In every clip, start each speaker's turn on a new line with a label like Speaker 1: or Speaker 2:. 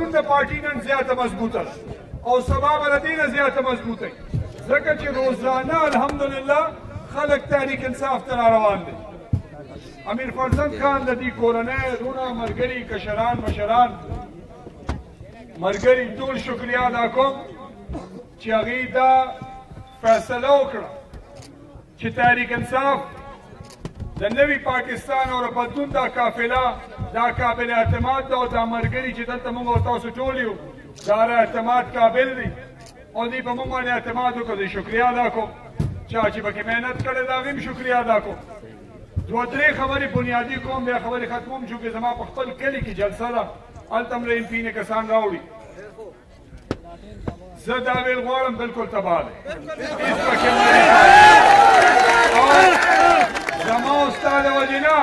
Speaker 1: زمونږ د پارټي نن زیاته مضبوطه ده او سبا به له دې نه زیاته مضبوطه وي ځکه چې روزانه الحمدلله خلک تحریک انصاف ته راروان دي امیر فرزند خان د دې کورنۍ وروڼه ملګري کشران مشران ملګري ټول شکریه ادا کوم چې هغوی دا فیصله وکړه چې تحریک انصاف د نوي پاکستان او د بدلون دا قافله دا قابل اعتماد ده او دا ملګري چې دلته موږ او تاسو ټول یو دا د اعتماد قابل دي او دوی په موږ باندې اعتماد وکړو شکریه ادا کوم چا چې پکې محنت کړی د هغې هم شکریه ادا کوم دوه درې خبرې بنیادي کوم بیا خبرې ختموم چونکې زما په خپل کلي کې جلسه ده هلته هم له ایم پي نه کسان راوړي زه دا ویل غواړم بلکل تباه دی هېڅ پکې زما او ستا د وجې نه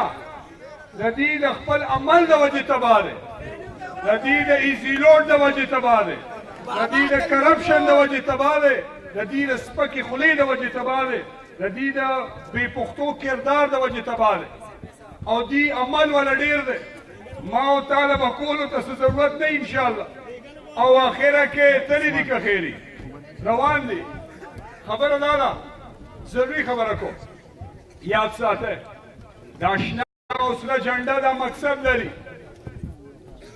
Speaker 1: د دې د خپل عمل د وجې تباه دی د دې د ایزیلوډ د وجې تباه دی د دې د کرپشن د وجې تباه دی د دې د سپکې خولې د وجې تباه دی د دې د بې پښتو کردار د وجې تباه دی او دې عمل والا ډېر دی ما او تاله به کولو ته څه ضرورت نه انشاءالله او اخره کې تللی دي که خیري روان دي خبره دا ده ضروري خبره کوم یاد ساته دا شنه او سره جنډه دا مقصد لري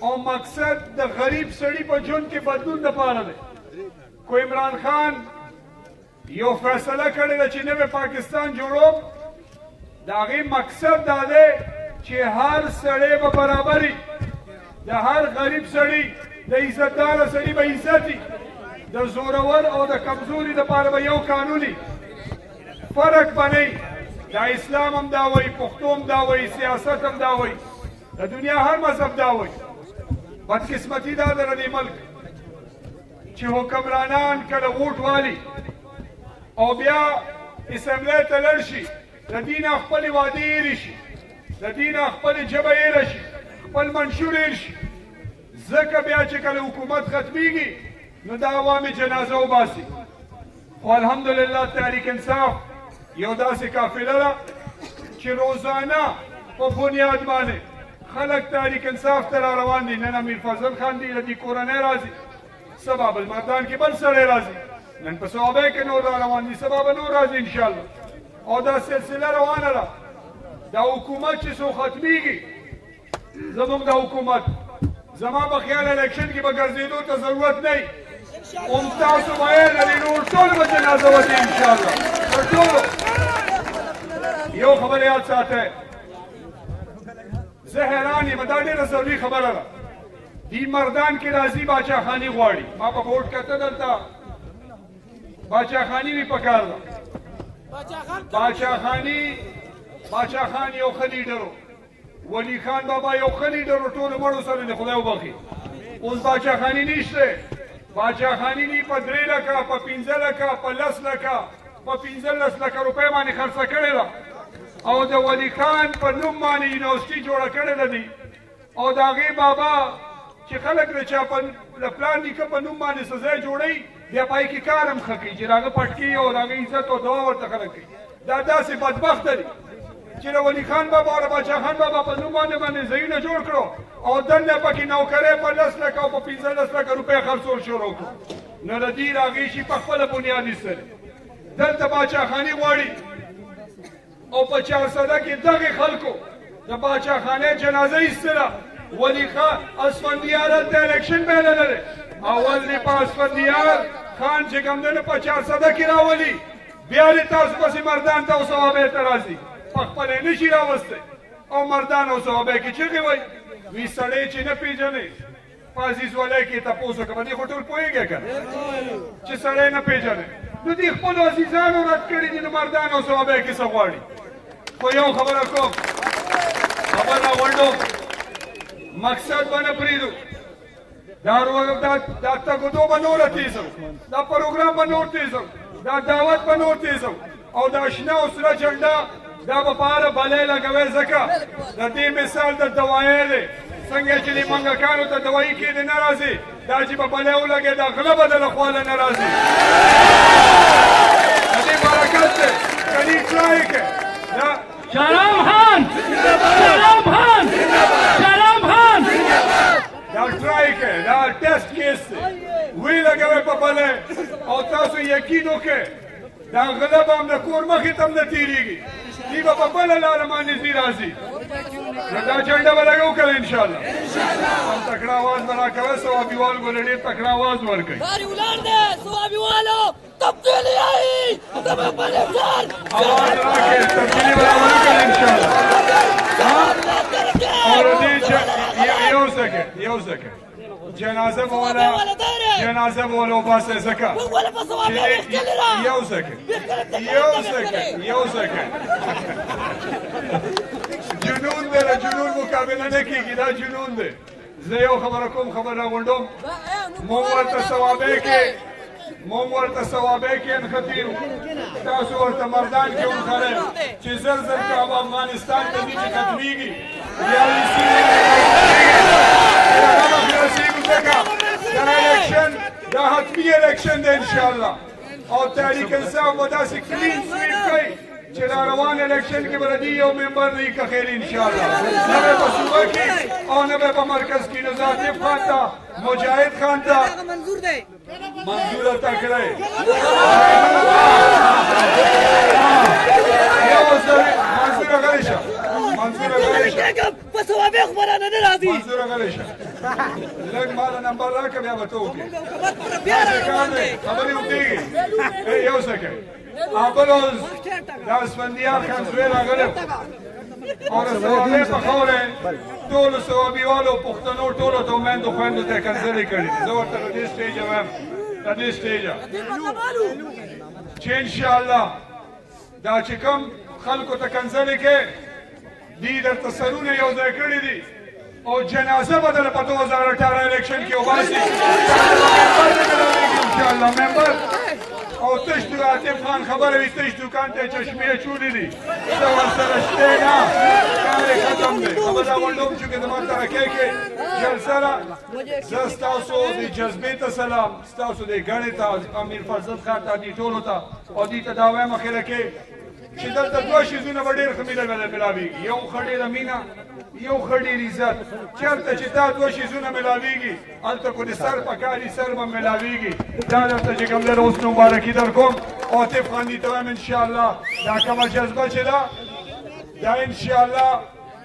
Speaker 1: او مقصد د غریب سړي په ژوند کې بدلون دپاره دی کو عمران خان یو فیصله کړې ده چې نوی پاکستان جوړوم د هغې مقصد دا دی چې هر سړی به برابر وي د هر غریب سړي د عزتداره سړي به عزت وي د زورور او د کمزوري دپاره به یو قانون وي فرق به نه وي دا اسلام هم دا وایي پښتو هم دا وایي سیاست هم دا وایي د دنیا هر مذهب دا وایي بدقسمتي دا ده د دې ملک چې حکمرانان کله ووټ والي او بیا اسمبلی ته لړ شي د دې نه خپلې وعدې هېرې شي د دې نه خپلې ژبه هېره شي خپل منشور هېر شي ځکه بیا چې کله حکومت ختمیږي نو دا عوامې جنازه وباسي خو الحمدلله تحریک انصاف یو داسې قافله ده چې روزانه په بنیاد باندې خلک تحریک انصاف ته را روان دي نن امیر فضل خان دی د دې کورنۍ راځي سبا بل مردان کې بل سړی راځي نن په صحابه کې نور را روان دي سبا به نور راځي انشاءالله او دا سلسله روانه ده دا حکومت چې څو ختمیږي زموږ د حکومت زما په خیال الیکشن کې به ګرځېدو ته ضرورت نه وي هم تاسو باید د نور ټول به جنازه وځي انشاءالله تر ټولو یو خبره یاد ساتئ زه حیران یم دا ډېره ضروري خبره ده دې مردان کې راځي باچاخاني غواړي ما په بورډ کته دلته باچاخاني مې پکار ده باچاخان یو ښه لیډر ولی خان بابا یو ښه لیډر ټولو مړو سره د خدای وبخي اوس باچاخاني نشته باچاخاني دې په 3 لکه په 15 لکه په 10 لکه په 15 لکه روپۍ باندې خرڅه کړې ده او د ولی خان په نوم باندې یونیورسټي جوړه کړې ده دي او د هغې بابا چې خلک د چا د پلان نیکه په نوم باندې څه ځای جوړوي بیا پای کې کار هم ښه کوي چې د هغه پټکي او د هغه عزت او دعا ورته خلک کوي دا داسې بدبخته دي چې د ولی خان بابا او د باچاخان بابا په نوم باندې ځایونه جوړ کړو او دنده پکې نوکرۍ په 10 لکه او په 15 لکه روپۍ خرڅول شروع کړو نو د دې راغی شي په خپله بنیاد ایستلی دلته باچاخاني غواړي او په 400 کې دغې خلکو د باچاخانۍ جنازه ایستله ولی خان اسفندیار هلته الیکشن بایللی دی اول دې په اسفندیار خان چې کوم دی نو په 400 کې راولي بیا دې تاسو پسې مردان ته او صوابۍ ته راځي په خپله یې نشي راوستی او مردان او صوابۍ کې چغې وایي وي سړی چې نه پېژنې په عزیز ولی کې تپوس وکړه په دې خو ټول پوهېږې که چې سړی نه پېژنې نو دې خپلو عزیزانو رد کړي دي نو مردان او صوابۍ کې څه غواړي خو یو خبره کوم خبره غونډو مقصد به نه پرېږدو دا تګدو به نوره تیزو دا پروګرام به نور تیزو دا دعوت به نور تیزو او دا شنه او سره جنډه دا به په هره بلۍ لګوئ ځکه د دې مثال د دوایۍ دی څنګه چې دې منګکانو ته دوایي کېدې نه راځي دا چې په بلۍ ولګې دا غله به د له خواله نه راځي د دې برکت دی که دې ټرای کړې
Speaker 2: شهرام خان شهرام خان شهرام خان
Speaker 1: دا ټرای کې دا ټیسټ کیس دی وی لګوئ په بله او تاسو یقین وکړئ دا غله به هم د کور مخې ته هم نه تېرېږي دوی به په بله لاره باندې ځي راځي نو دا جنډه به لګو که نه انشاءالله هم تکړه اواز به راکوئ ثوابي والو به ډېر تکړه اواز ورکوئ
Speaker 3: داری ولاړ دی ثوابي والو تبدیلي آئی زموږ په نفسان
Speaker 1: اواز راکړئ تبدیلي به راولو که نه انشاءالله او د دې یو سکند جنازه به وله وباسئ ځکه یو سکند جنون دی له جنون مقابله نه کېږي دا جنون دی زه یو خبره کوم خبر راغونډوم مونږ ورته ثوابی کې نښتیو تاسو ورته مردان کې ونښلئ چې زر زر که افغانستان ته ځي چې ختمېږي بیا یې سیمې دا الیکشن دا حتمي الیکشن دی انشاءالله او تحریک انصاف به داسې کلین سویپ کوي چې دا روان الیکشن کې به د دې یو ممبر نه وي کښېر انشاءالله نه به په صوبه کې او نه به په مرکز کې نو عاطف خان ته مجاهد خان ته منظور ورته کړی منظور غلی شه
Speaker 3: په ثوابي خبرانه نه راځي
Speaker 1: منظور غلی شه لږ ماله نمبر راکړه بیا به ته وکړې خبرې اوږدېږي یو سکند بل اوس دا اسفندیار خان زوی راغلی او د ثوابۍ په خاوره ټولو ثوابي والو پښتنو ټولو ته میندو خویندو ته یې کنځلې کړي زه ورته له دې سټیجه وایم له دې سټیجه چې انشاءالله دا چې کوم خلکو ته کنځلې کوې دوی درته سرونه یو ځای کړي دي او جنازه به درله په 2018 الیکشن کې وباسي انشاءالله ممبر او تش د عاطف خان خبره وي تش دوکان ته چشمې اچولې دي زه ورسره شته نه کار یې ختم دی خبر راغونډوم چې زما ترکۍ کې جلسه ده زه ستاسو د جذبې ته سلام ستاسو د ګڼې ته امیر فضل خان ته دې ټولو ته او دې ته دا وایم اخره کې چې دلته دوه شیزونه به ډېر ښه ملاوېږي یو ښه ډېره مینه یو ښه ډېر عزت چېرته چې دا دوه شیزونه ملاوېږي هلته خو د سر پکاري سر به ملاوېږي دا درته چې کوم دی اوس مبارکي در کوم عاطف خان دې ته وایم انشاءالله دا کومه جذبه چې ده دا انشاءالله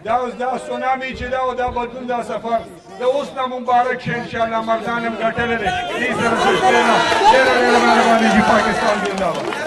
Speaker 1: دا اوس دا سونامي چې ده او دا بدلون دا سفر د اوس نه مبارک شه انشاءالله مردان هم ګټلی دی دې سره څه شته نه ډېره ډېره مهرباني چې پاکستان زنده باد